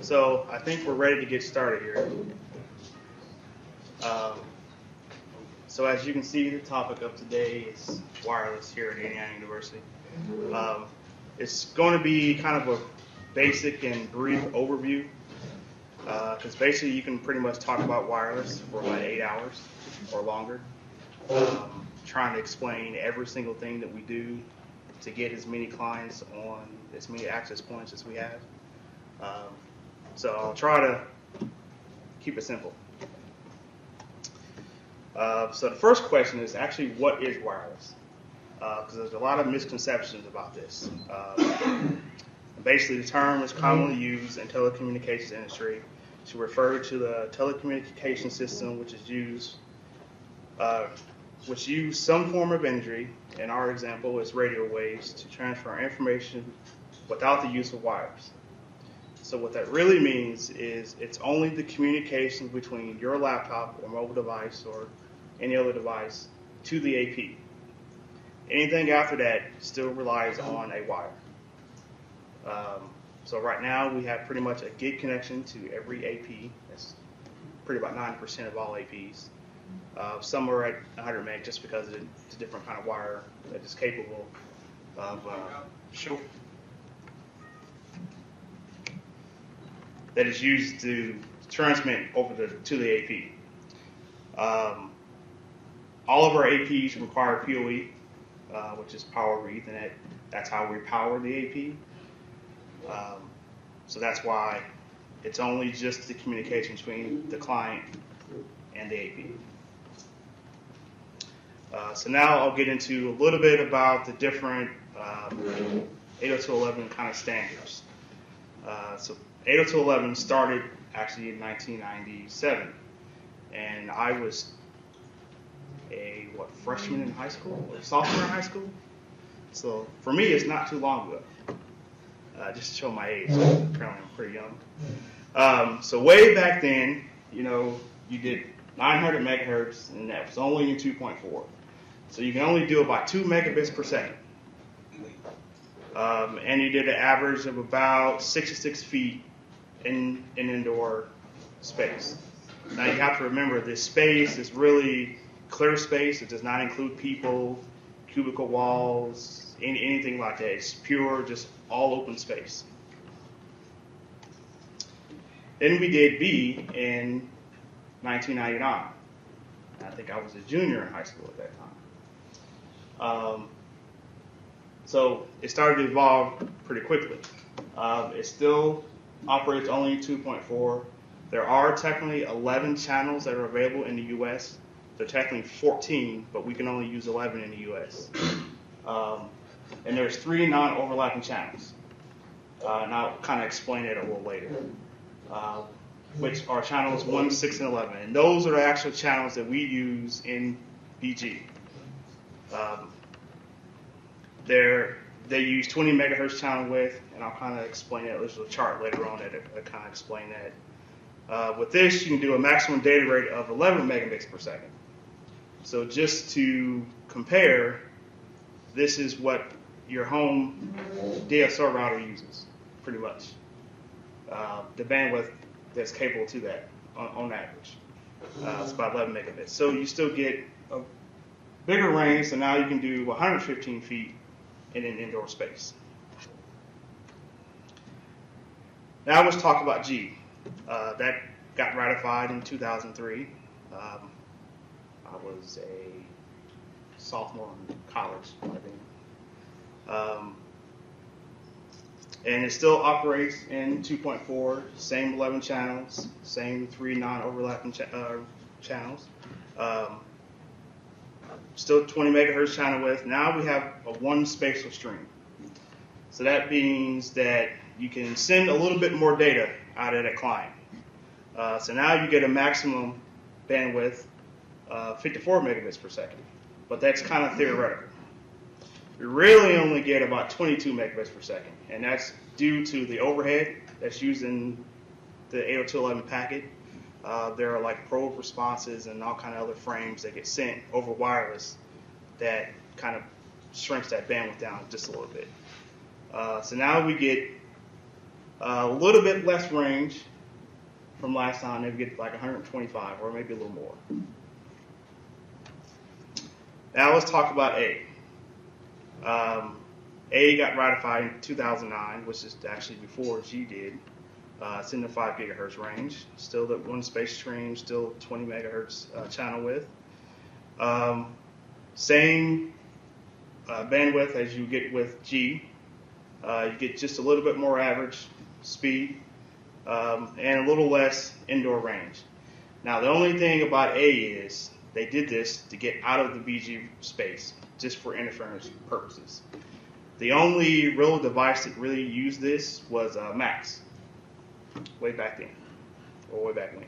So I think we're ready to get started here. Um, so as you can see, the topic of today is wireless here at Indiana University. Um, it's going to be kind of a basic and brief overview because basically you can pretty much talk about wireless for about 8 hours or longer, trying to explain every single thing that we do to get as many clients on as many access points as we have. So I'll try to keep it simple. So the first question is actually, what is wireless? Because there's a lot of misconceptions about this. Basically, the term is commonly used in telecommunications industry to refer to the telecommunication system which use some form of energy. In our example, is radio waves to transfer information without the use of wires. So what that really means is it's only the communication between your laptop or mobile device or any other device to the AP. Anything after that still relies on a wire. So right now we have pretty much a gig connection to every AP. That's pretty about 90% of all APs. Some are at 100 meg just because it's a different kind of wire that is capable of that is used to transmit over to the AP. All of our APs require PoE, which is power over Ethernet. That's how we power the AP. So that's why it's only just the communication between the client and the AP. So now I'll get into a little bit about the different 802.11 kind of standards. So 802.11 started actually in 1997, and I was a freshman in high school or sophomore in high school. So for me, it's not too long ago. Just to show my age, apparently I'm pretty young. So way back then, you did 900 megahertz, and that was only in 2.4. So you can only do about 2 megabits per second. And you did an average of about 66 feet in indoor space. Now you have to remember, this space is really clear space. It does not include people, cubicle walls, anything like that. It's pure, just all open space. Then we did B in 1999. I think I was a junior in high school at that time. So it started to evolve pretty quickly. It still operates only in 2.4. There are technically 11 channels that are available in the U.S. They're technically 14, but we can only use 11 in the U.S. And there's 3 non-overlapping channels. And I'll kind of explain it a little later, which are channels 1, 6, and 11. And those are the actual channels that we use in BG. They use 20 megahertz channel width, and I'll kind of explain it. There's a chart later on that kind of explain that. With this, you can do a maximum data rate of 11 megabits per second. So just to compare, this is what your home DSL router uses, pretty much. The bandwidth that's capable to that on average. It's about 11 megabits. So you still get a bigger range, so now you can do 115 feet in an indoor space. Now let's talk about G. That got ratified in 2003. I was a sophomore in college, I think. And it still operates in 2.4, same 11 channels, same 3 non-overlapping channels. Still 20 megahertz channel width. Now we have a one spatial stream. So that means that you can send a little bit more data out of that client. So now you get a maximum bandwidth of 54 megabits per second. But that's kind of theoretical. We really only get about 22 megabits per second, and that's due to the overhead that's used in the 802.11 packet. There are like probe responses and all kind of other frames that get sent over wireless that kind of shrinks that bandwidth down just a little bit. So now we get A little bit less range from last time. Maybe get like 125 or maybe a little more. Now let's talk about A. A got ratified in 2009, which is actually before G did. It's in the 5 gigahertz range. Still the one space stream, still 20 megahertz channel width. Same bandwidth as you get with G. You get just a little bit more average speed and a little less indoor range. Now the only thing about A is they did this to get out of the BG space just for interference purposes. The only real device that really used this was Max, way back then, or way back when.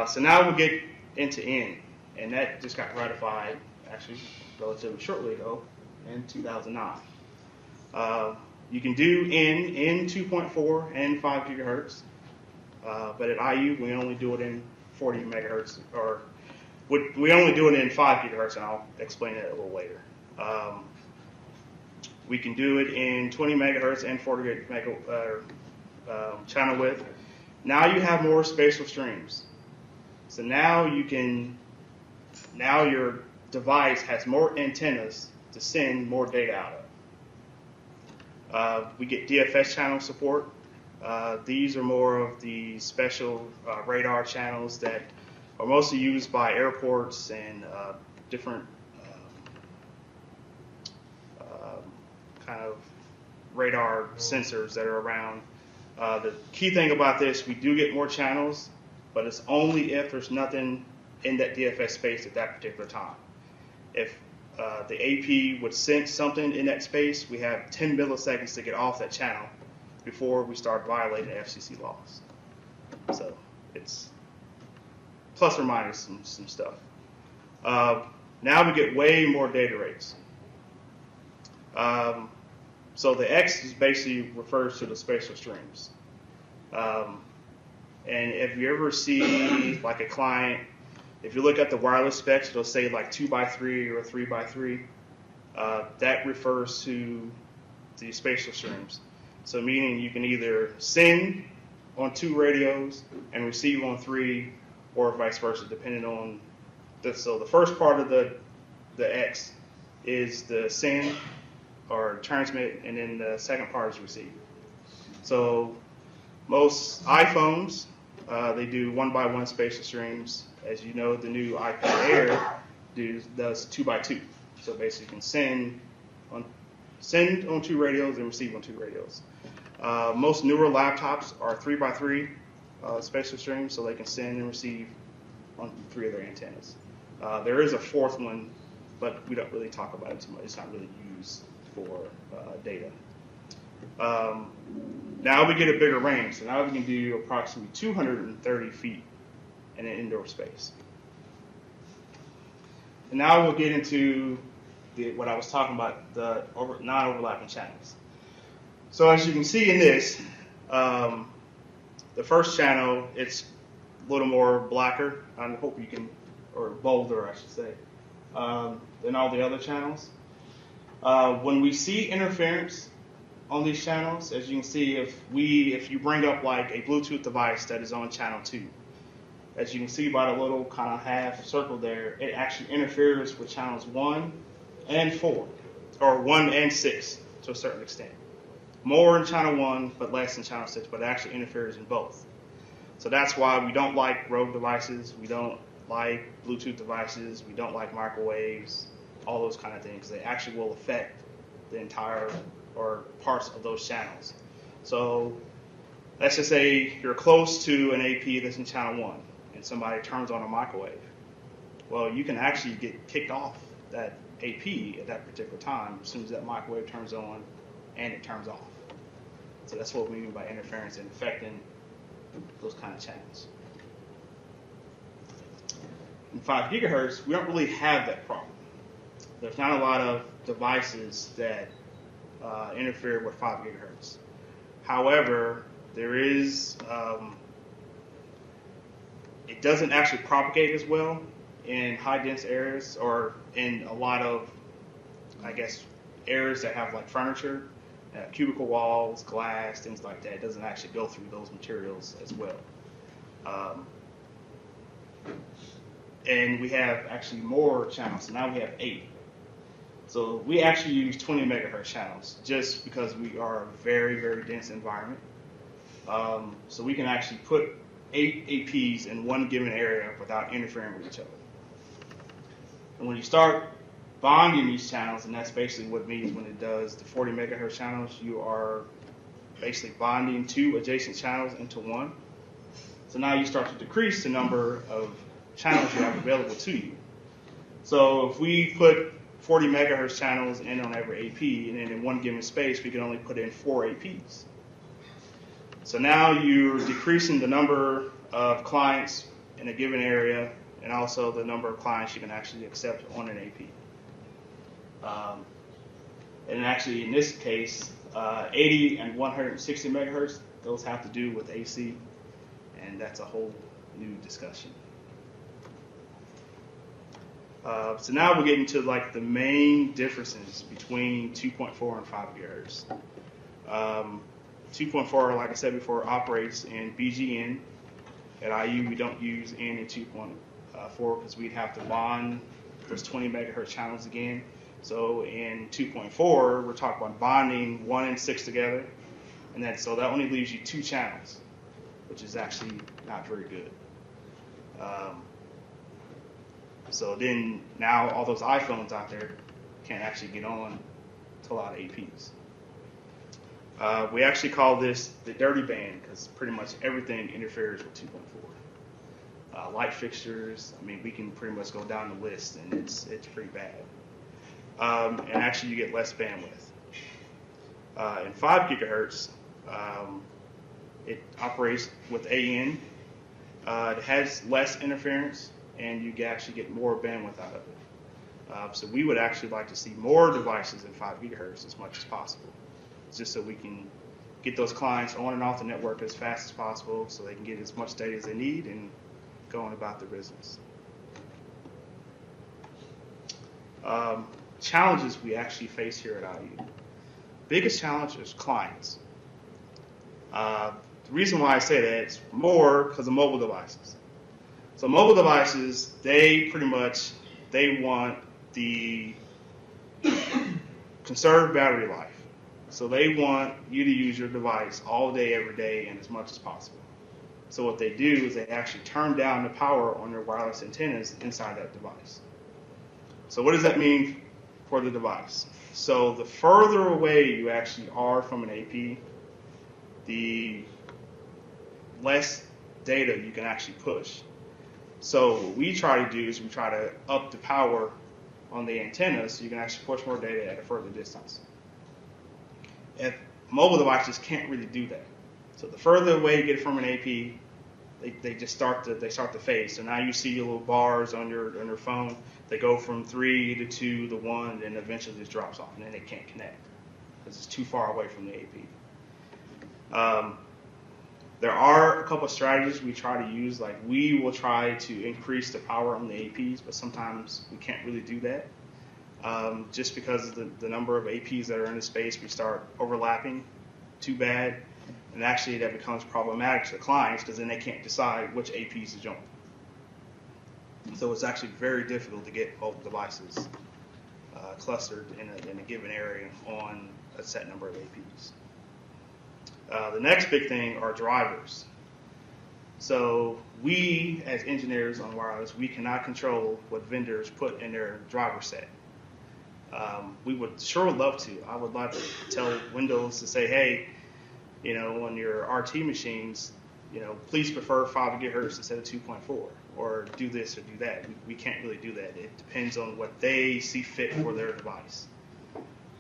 So now we'll get into N, and that just got ratified actually relatively shortly ago in 2009. You can do N 2.4 and 5 gigahertz, but at IU we only do it in 40 megahertz, or we only do it in 5 gigahertz, and I'll explain that a little later. We can do it in 20 megahertz and 40 channel width. Now you have more spatial streams. So now your device has more antennas to send more data out of. We get DFS channel support. These are more of the special radar channels that are mostly used by airports and different kind of radar sensors that are around. The key thing about this, we do get more channels, but it's only if there's nothing in that DFS space at that particular time. If the AP would sense something in that space, we have 10 milliseconds to get off that channel before we start violating FCC laws. So it's plus or minus some stuff. Now we get way more data rates. So the X is basically refers to the spatial streams. And if you ever see like a client, if you look at the wireless specs, it'll say like 2x3 or 3x3. That refers to the spatial streams. So meaning you can either send on 2 radios and receive on 3, or vice versa, depending on so the first part of the X is the send or transmit, and then the second part is receive. So most iPhones, they do 1x1 spatial streams. As you know, the new iPad Air does 2x2. So basically you can send on 2 radios and receive on 2 radios. Most newer laptops are 3x3 spatial streams, so they can send and receive on 3 of their antennas. There is a 4th one, but we don't really talk about it too much. It's not really used for data. Now we get a bigger range, so now we can do approximately 230 feet in an indoor space. And now we'll get into what I was talking about, the non-overlapping channels. So as you can see in this, the first channel, it's a little more blacker, I hope you can, or bolder I should say, than all the other channels. When we see interference on these channels, as you can see, if you bring up like a Bluetooth device that is on channel 2, as you can see by the little kind of half circle there, it actually interferes with channels 1 and 4, or 1 and 6 to a certain extent. More in channel 1, but less in channel 6, but it actually interferes in both. So that's why we don't like Rogue devices, we don't like Bluetooth devices, we don't like microwaves, all those kind of things. They actually will affect the entire or parts of those channels. So let's just say you're close to an AP that's in channel 1 and somebody turns on a microwave. Well, you can actually get kicked off that AP at that particular time as soon as that microwave turns on and it turns off. So that's what we mean by interference and affecting those kind of channels. In 5 gigahertz, we don't really have that problem. There's not a lot of devices that interfere with 5 gigahertz. However, there is, it doesn't actually propagate as well in high dense areas, or in a lot of, I guess, areas that have like furniture cubicle walls, glass, things like that. It doesn't actually go through those materials as well. And we have actually more channels. So now we have 8. So we actually use 20 megahertz channels just because we are a very, very dense environment. So we can actually put 8 APs in one given area without interfering with each other. And when you start bonding these channels, and that's basically what it means when it does the 40 megahertz channels, you are basically bonding 2 adjacent channels into one. So now you start to decrease the number of channels you have available to you. So if we put 40 megahertz channels in on every AP, and then in one given space, we can only put in 4 APs. So now you're decreasing the number of clients in a given area, and also the number of clients you can actually accept on an AP. And actually, in this case, 80 and 160 megahertz, those have to do with AC, and that's a whole new discussion. So now we're getting to like the main differences between 2.4 and 5 gigahertz. 2.4, like I said before, operates in BGN. At IU, we don't use N in 2.4 because we'd have to bond those 20 megahertz channels again. So in 2.4, we're talking about bonding 1 and 6 together, and so that only leaves you 2 channels, which is actually not very good. So then now all those iPhones out there can't actually get on to a lot of APs. We actually call this the dirty band because pretty much everything interferes with 2.4. Light fixtures, I mean, we can pretty much go down the list, and it's pretty bad. And actually, you get less bandwidth. In 5 gigahertz, it operates with AN. It has less interference, and you can actually get more bandwidth out of it. So we would actually like to see more devices in 5 gigahertz as much as possible, just so we can get those clients on and off the network as fast as possible so they can get as much data as they need and go on about their business. Challenges we actually face here at IU. Biggest challenge is clients. The reason why I say that is more because of mobile devices. So mobile devices, they want the conserved battery life. So they want you to use your device all day, every day, and as much as possible. So what they do is they actually turn down the power on their wireless antennas inside that device. So what does that mean for the device? So the further away you actually are from an AP, the less data you can actually push. So what we try to do is we try to up the power on the antenna so you can actually push more data at a further distance. If mobile devices can't really do that. So the further away you get from an AP, they just start to fade. So now you see your little bars on your phone. They go from 3 to 2 to 1, and then eventually just drops off, and then they can't connect because it's too far away from the AP. There are a couple of strategies we try to use. Like we will try to increase the power on the APs, but sometimes we can't really do that. Just because of the number of APs that are in the space, we start overlapping too bad. And actually that becomes problematic to the clients because then they can't decide which APs to join. So it's actually very difficult to get mobile devices clustered in a given area on a set number of APs. The next big thing are drivers. So we, as engineers on wireless, we cannot control what vendors put in their driver set. We would love to. I would love to tell Windows to say, hey, on your RT machines, please prefer 5 gigahertz instead of 2.4, or do this or do that. We can't really do that. It depends on what they see fit for their device.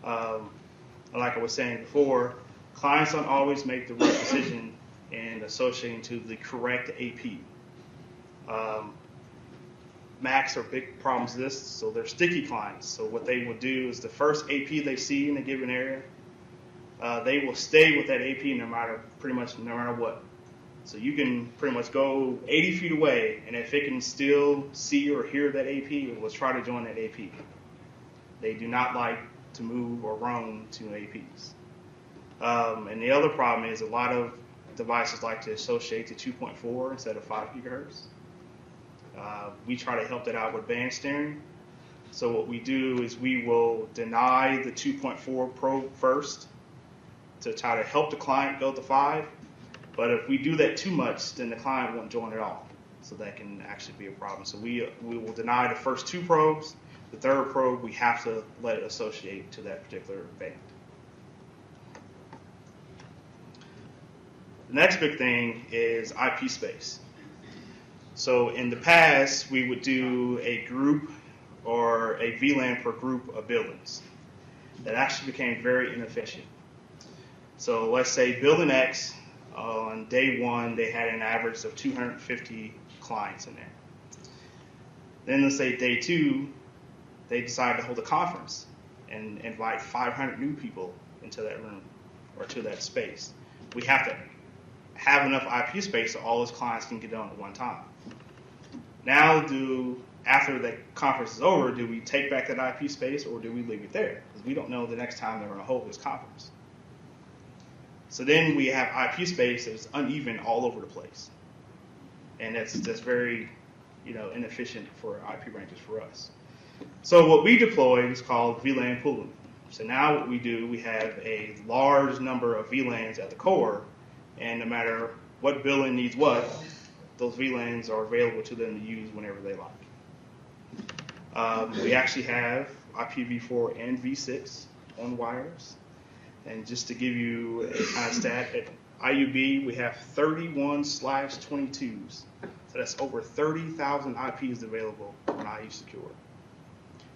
Like I was saying before, clients don't always make the right decision in associating to the correct AP. Macs are big problems with this, so they're sticky clients. So what they will do is the first AP they see in a given area, they will stay with that AP no matter what. So you can pretty much go 80 feet away, and if it can still see or hear that AP, it will try to join that AP. They do not like to move or roam to APs. And the other problem is a lot of devices like to associate to 2.4 instead of 5 gigahertz. We try to help that out with band steering. So what we do is we will deny the 2.4 probe first to try to help the client go to 5. But if we do that too much, then the client won't join at all. So that can actually be a problem. So we will deny the first 2 probes. The third probe, we have to let it associate to that particular band. The next big thing is IP space. So in the past, we would do a group or a VLAN per group of buildings. That actually became very inefficient. So let's say building X, on day 1, they had an average of 250 clients in there. Then let's say day 2, they decided to hold a conference and invite 500 new people into that room or to that space. We have to have enough IP space so all those clients can get on at one time. Now, after the conference is over, do we take back that IP space or do we leave it there? Because we don't know the next time they're going to hold this conference. So then we have IP space that's uneven all over the place, and that's very, inefficient for IP ranges for us. So what we deployed is called VLAN pooling. So now what we do, we have a large number of VLANs at the core, and no matter what building needs what, those VLANs are available to them to use whenever they like. We actually have IPv4 and v6 on wires. And just to give you a kind of stat, at IUB we have 31/22s. So that's over 30,000 IPs available on IU Secure.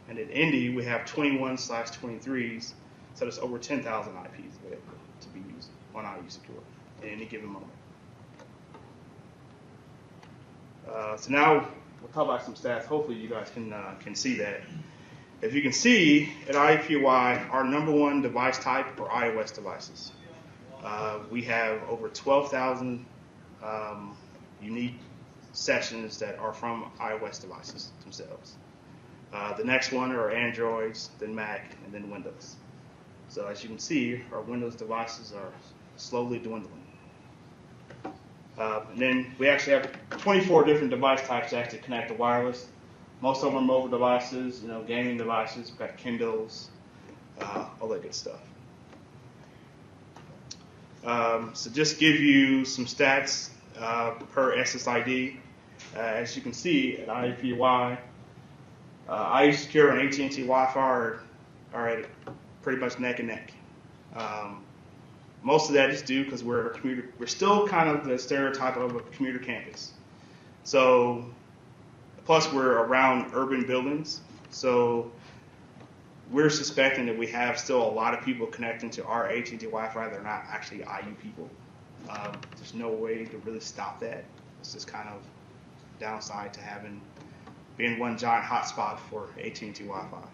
And at Indy we have 21/23s. So that's over 10,000 IPs available to be used on IU Secure at any given moment. So now we'll talk about some stats. Hopefully you guys can see that. If you can see, at IUPUI, our number 1 device type are iOS devices. We have over 12,000 unique sessions that are from iOS devices themselves. The next one are Androids, then Mac, and then Windows. So as you can see, our Windows devices are slowly dwindling. And then we actually have 24 different device types that actually connect to wireless. Most of them are mobile devices, gaming devices. We've got Kindles, all that good stuff. So just give you some stats per SSID. As you can see, at IUPUI, IU Secure and AT&T Wi-Fi are at pretty much neck and neck. Most of that is due because we're still kind of the stereotype of a commuter campus. So. Plus, we're around urban buildings, so we're suspecting that we have still a lot of people connecting to our AT&T Wi-Fi that are not actually IU people. There's no way to really stop that. It's just kind of downside to being one giant hotspot for AT&T Wi-Fi.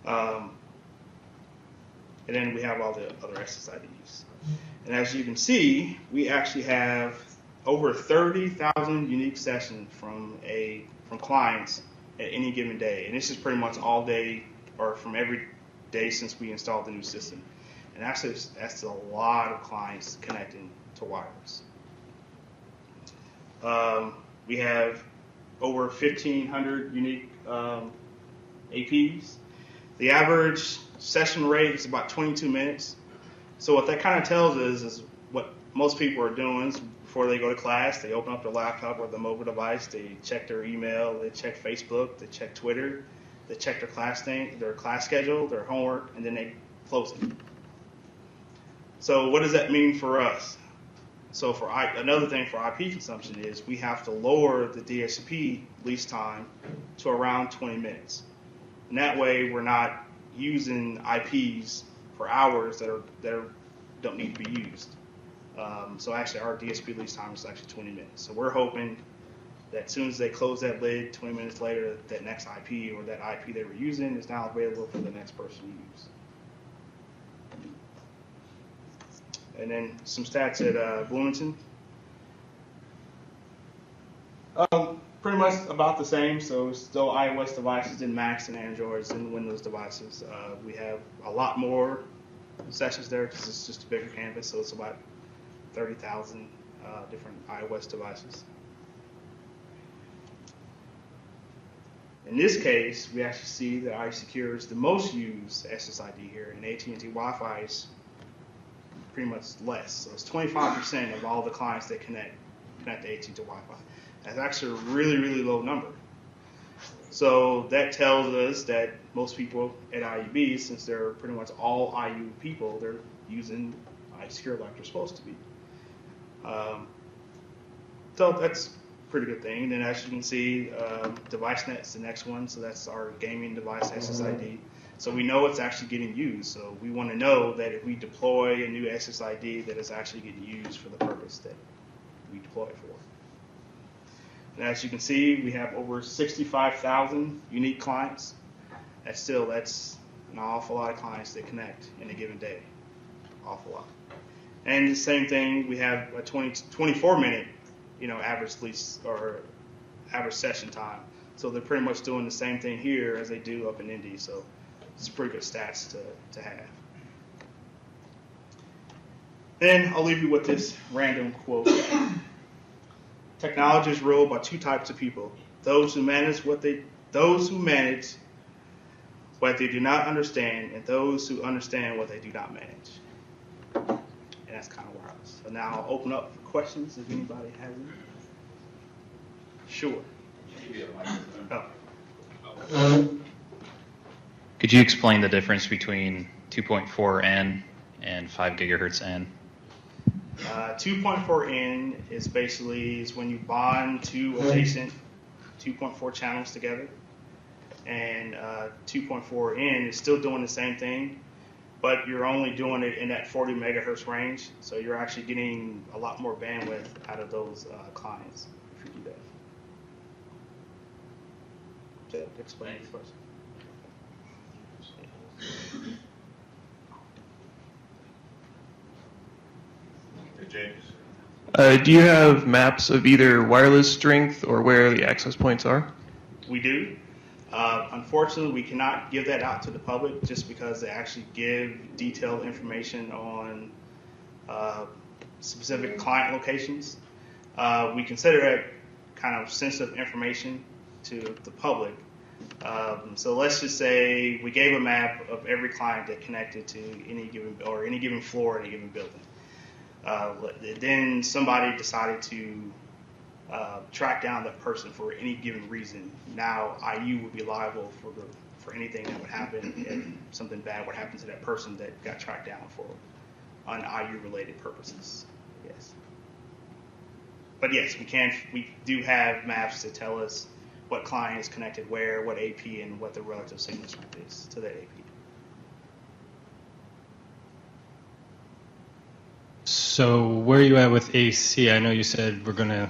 And then we have all the other SSIDs. And as you can see, we actually have over 30,000 unique sessions from clients at any given day. And this is pretty much all day or from every day since we installed the new system. And actually, that's a lot of clients connecting to wireless. We have over 1,500 unique APs. The average session rate is about 22 minutes. So what that kind of tells us is what most people are doing is before they go to class, they open up their laptop or the mobile device, they check their email, they check Facebook, they check Twitter, they check their class schedule, their homework, and then they close it. So what does that mean for us? So another thing for IP consumption is we have to lower the DSP lease time to around 20 minutes. And that way we're not using IPs for hours that don't need to be used. So actually our DSP lease time is actually 20 minutes. So we're hoping that as soon as they close that lid, 20 minutes later, that next IP or that IP they were using is now available for the next person to use. And then some stats at Bloomington. Pretty much about the same, so still iOS devices and Macs and Androids and Windows devices. We have a lot more sessions there because it's just a bigger campus, so it's about 30,000 different iOS devices. In this case, we actually see that iSecure is the most used SSID here, and AT&T Wi-Fi is pretty much less. So it's 25% of all the clients that connect to AT&T Wi-Fi. That's actually a really, really low number. So that tells us that most people at IUB, since they're pretty much all IU people, they're using iSecure like they're supposed to be. So that's a pretty good thing. Then as you can see, DeviceNet's the next one. So that's our gaming device SSID. So we know it's actually getting used. So we want to know that if we deploy a new SSID, that it's actually getting used for the purpose that we deploy it for. And as you can see, we have over 65,000 unique clients. That's an awful lot of clients that connect in a given day. Awful lot. And the same thing, we have a 24-minute, average lease or average session time. So they're pretty much doing the same thing here as they do up in Indy. So it's pretty good stats to have. And I'll leave you with this random quote. Technology is ruled by two types of people: those who manage what they do not understand, and those who understand what they do not manage. And that's kind of wireless. So now I'll open up for questions if anybody has any. Sure. Could you explain the difference between 2.4N and 5 gigahertz N? 2.4N is when you bond two adjacent 2.4 channels together, and 2.4N is still doing the same thing, but you're only doing it in that 40 megahertz range, so you're actually getting a lot more bandwidth out of those clients if you do that. So explain the question. Do you have maps of either wireless strength or where the access points are? We do. Unfortunately, we cannot give that out to the public just because they actually give detailed information on specific client locations. We consider that kind of sensitive information to the public. So let's just say we gave a map of every client that connected to any given floor in a given building. Then somebody decided to track down that person for any given reason. Now IU would be liable for anything that would happen if something bad would happen to that person that got tracked down for on IU related purposes. Yes. But yes, we do have maps that tell us what client is connected where, what AP, and what the relative signal strength is to that AP. So where are you at with AC? I know you said we're going to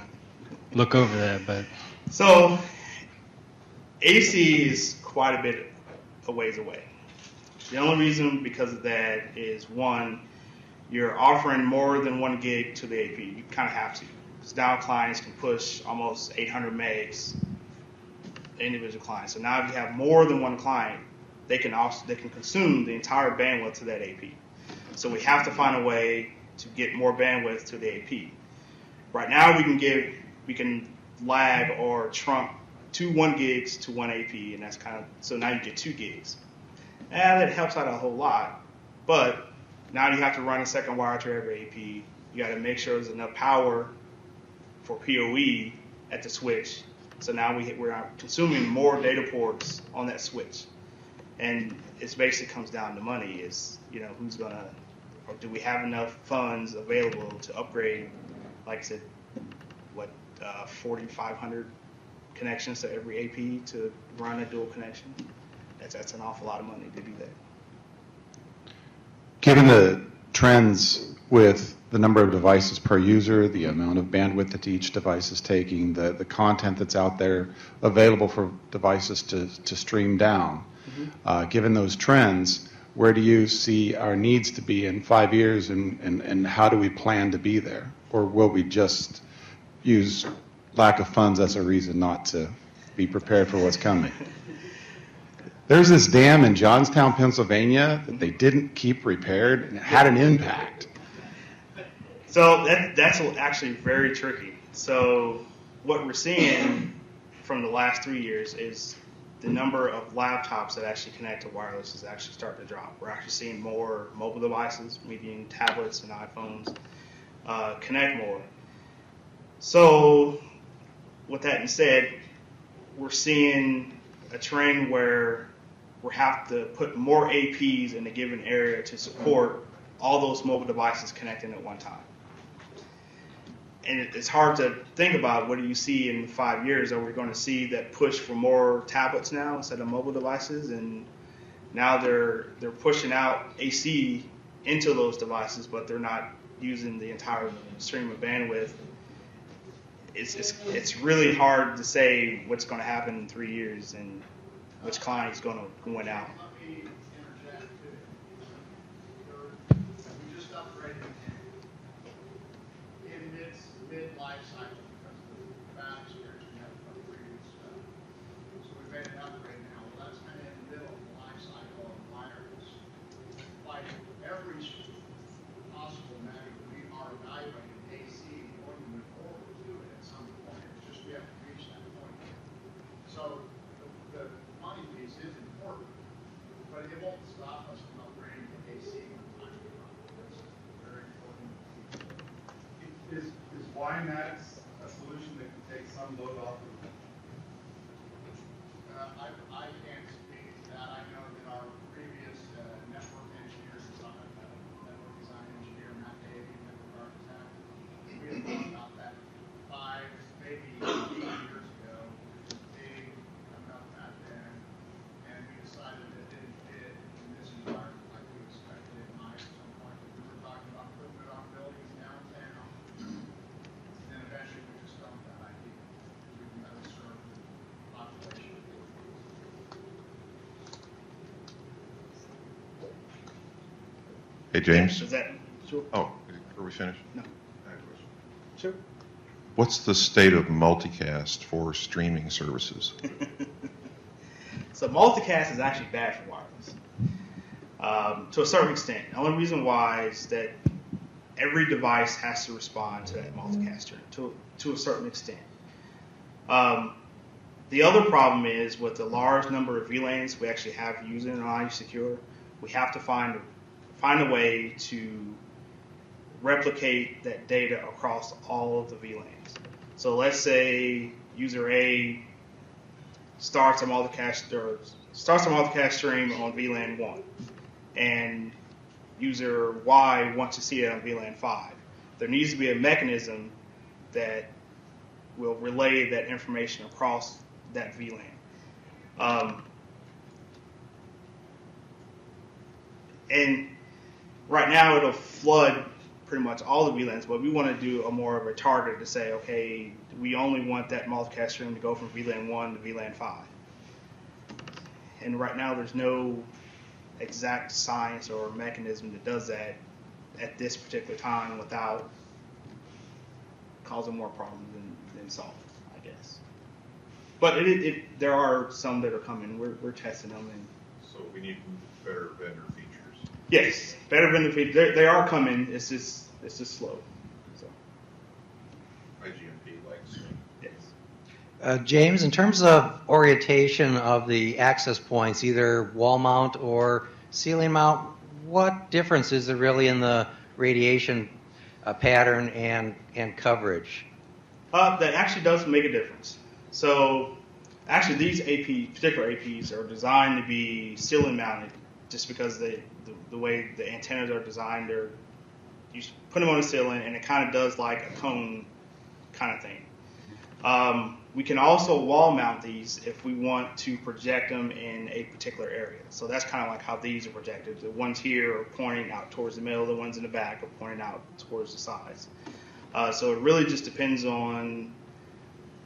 look over that, but... So AC is quite a bit a ways away. The only reason because of that is, one, you're offering more than 1 gig to the AP. You kind of have to. Because now clients can push almost 800 megs individual clients. So now if you have more than one client, they can consume the entire bandwidth to that AP. So we have to find a way to get more bandwidth to the AP. Right now we can lag or trunk 1 gigs to 1 AP, and that's so now you get 2 gigs. And that helps out a whole lot, but now you have to run a second wire to every AP. You got to make sure there's enough power for PoE at the switch. So now we're consuming more data ports on that switch, and it basically comes down to money. Who's gonna, or do we have enough funds available to upgrade, like I said, 4,500 connections to every AP to run a dual connection? That's an awful lot of money to do that. Given the trends with the number of devices per user, the amount of bandwidth that each device is taking, the content that's out there available for devices to stream down, given those trends, where do you see our needs to be in 5 years, and how do we plan to be there? Or will we just use lack of funds as a reason not to be prepared for what's coming? There's this dam in Johnstown, Pennsylvania that they didn't keep repaired, and it had an impact. So that's actually very tricky. So what we're seeing from the last 3 years is the number of laptops that actually connect to wireless is actually starting to drop. We're actually seeing more mobile devices, meaning tablets and iPhones, connect more. So with that being said, we're seeing a trend where we have to put more APs in a given area to support all those mobile devices connecting at one time. And it's hard to think about what do you see in 5 years. Are we going to see that push for more tablets now instead of mobile devices? And now they're pushing out AC into those devices, but they're not using the entire stream of bandwidth. It's really hard to say what's going to happen in 3 years and which client is going to win out. Let me interject too. We just upgraded in mid-life cycle because of the bad experience we had from previous stuff. So we made an upgrade now. Well, that's kind of in the middle of the life cycle of wireless. Like every possible manner, we are evaluating AC going to move forward to it at some point. It's just we have to reach that point. So the money piece is important, but it won't stop us from upgrading to AC when time to come. That's very important. Is WiMAX a solution that can take some load off of? I can't speak to that. I know that our previous network engineer, network design engineer, Matt Davey, network architect, we had thought about that 5, maybe 8 years ago. It was big coming up back then, and we decided that it didn't fit in this environment like we expected it might at some point. We were talking about putting it on buildings downtown. And then eventually we just dumped that idea. We can better serve the population. Hey, James. Is that sure? Oh, are we finished? No. I have a question. Sure. What's the state of multicast for streaming services? So multicast is actually bad for wireless to a certain extent. The only reason why is that every device has to respond to that multicaster to a certain extent. The other problem is with the large number of VLANs we actually have using in Secure, we have to find a way to replicate that data across all of the VLANs. So let's say user A starts a multicast stream on VLAN 1, and user Y wants to see it on VLAN 5. There needs to be a mechanism that will relay that information across that VLAN. And right now it'll flood pretty much all the VLANs, but we want to do a more of a target to say, okay, we only want that multicast stream to go from VLAN 1 to VLAN 5. And right now there's no exact science or mechanism that does that at this particular time without causing more problems than solving, I guess. But there are some that are coming. We're testing them. And So we need better vendor features. yes, better vendor features. They are coming. It's just slow. So IGMP likes. yes. James, in terms of orientation of the access points, either wall mount or ceiling mount, what difference is there really in the radiation pattern and coverage? That actually does make a difference. So actually these particular APs are designed to be ceiling mounted just because the way the antennas are designed, you put them on the ceiling and it kind of does like a cone kind of thing. We can also wall mount these if we want to project them in a particular area. So that's kind of like how these are projected. The ones here are pointing out towards the middle, the ones in the back are pointing out towards the sides. So it really just depends on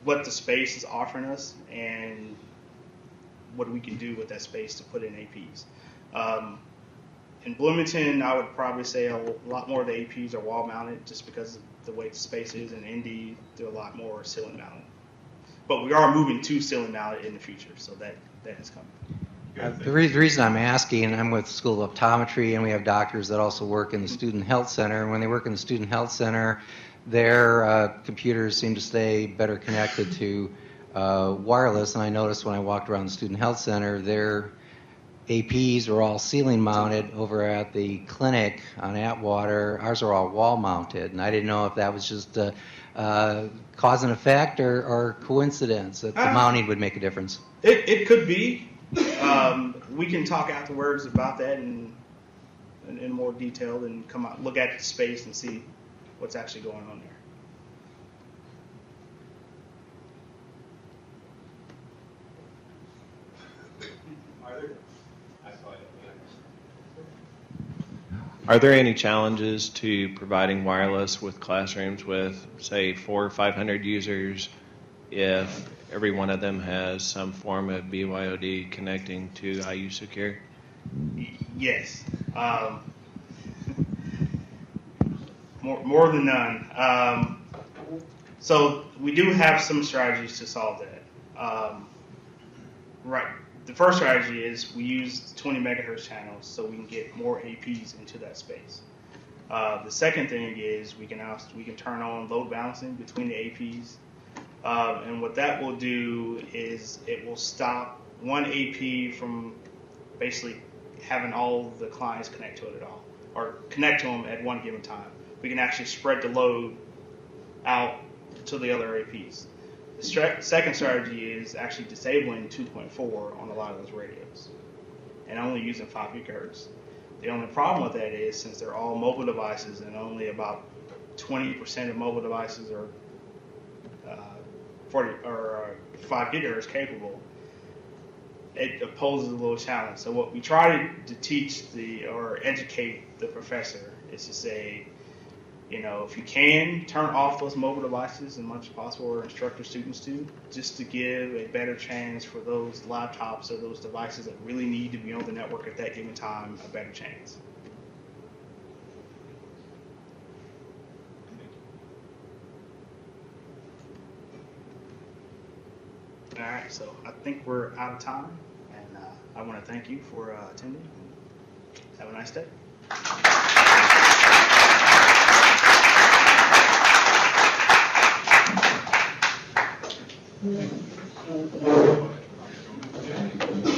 what the space is offering us and what we can do with that space to put in APs. In Bloomington, I would probably say a lot more of the APs are wall mounted just because of the way the space is. In Indy, they're a lot more ceiling mounted. But we are moving to ceiling mounted in the future, so that is coming. The reason I'm asking, I'm with School of Optometry, and we have doctors that also work in the Student Health Center. And when they work in the Student Health Center, their computers seem to stay better connected to wireless. And I noticed when I walked around the Student Health Center, their APs are all ceiling mounted. Over at the clinic on Atwater, ours are all wall mounted. And I didn't know if that was just cause and effect or coincidence, that the mounting would make a difference. It could be. We can talk afterwards about that in more detail and come out, look at the space and see what's actually going on there. Are there any challenges to providing wireless with classrooms with, say, 400 or 500 users if every one of them has some form of BYOD connecting to IU Secure? Yes. More than none. So we do have some strategies to solve that. Right. The first strategy is we use 20 megahertz channels so we can get more APs into that space. The second thing is we can turn on load balancing between the APs. And what that will do is it will stop one AP from basically having all the clients connect to it at all, or connect to them at one given time. We can actually spread the load out to the other APs. The second strategy is actually disabling 2.4 on a lot of those radios and only using 5 gigahertz. The only problem with that is since they're all mobile devices and only about 20% of mobile devices are 5 gigahertz capable, it poses a little challenge. So what we try to teach or educate the professor is to say, if you can, turn off those mobile devices as much as possible, or instruct your students to, just to give a better chance for those laptops or those devices that really need to be on the network at that given time, a better chance. All right, so I think we're out of time, and I want to thank you for attending. Have a nice day.